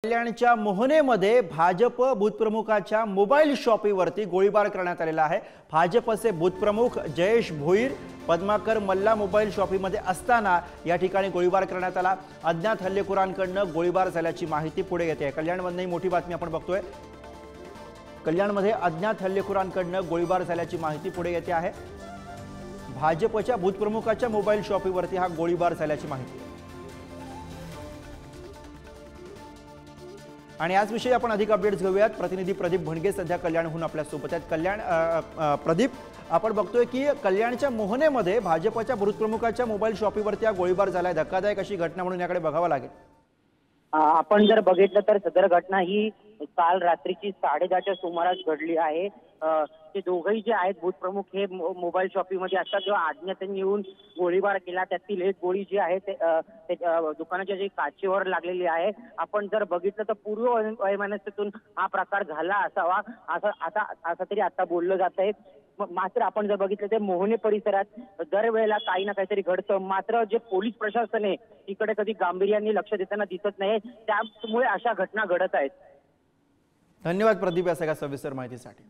कल्याणच्या मोहनेमध्ये भाजप बूथप्रमुखाच्या मोबाईल शॉपीवरती गोळीबार करण्यात आलेला आहे। भाजपचे बूथप्रमुख जयेश भोईर पद्माकर मल्ला मोबाईल शॉपीमध्ये असताना या ठिकाणी गोळीबार करण्यात आला। अज्ञात हल्लेखोरांकडून गोळीबार झाल्याची माहिती पुढे येते आहे। कल्याणमधली मोठी बातमी आपण बघतोय। कल्याणमध्ये अज्ञात हल्लेखोरांकडून गोळीबार झाल्याची माहिती पुढे येते आहे। भाजपच्या बूथप्रमुखाच्या मोबाईल शॉपीवरती हा गोळीबार झाल्याची माहिती। आणि आज विषयी आपण अधिक अपडेट्स घेऊयात। प्रतिनिधी प्रदीप भणगे सध्या कल्याणहून आपल्या सोबत आहेत। कल्याण प्रदीप, आपण बघतोय की कल्याणच्या मोहनेमध्ये भाजपच्या बूथप्रमुखाच्या मोबाईल शॉपीवरती हा गोळीबार झालाय। धक्कादायक अशी घटना म्हणून याकडे बघावं लागेल। आपण जर बघितलं तर सदर घटना ही काल रात्रीची 10:30च्या सुमारास घडली आहे। ते दोघेही जे आहेत बूथप्रमुख हे मोबाईल शॉपीमध्ये असतात जेव्हा अज्ञातांनी येऊन गोळीबार केला। त्यातील एक गोळी जी आहे ते दुकानाच्या जे काचेवर लागलेली आहे। आपण जर बघितलं तर पूर्व वैमनस्यातून हा प्रकार झाला असावा असं तरी आता बोललं जात आहे। मात्र आपण जर बघितलं तर मोहने परिसरात दरवेळेला काही ना काहीतरी घडतं, मात्र जे पोलीस प्रशासन आहे तिकडे कधी गांभीर्याने लक्ष देताना दिसत नाही। त्यामुळे अशा घटना घडत आहेत। धन्यवाद प्रदीप या सगळ्या सविस्तर माहितीसाठी।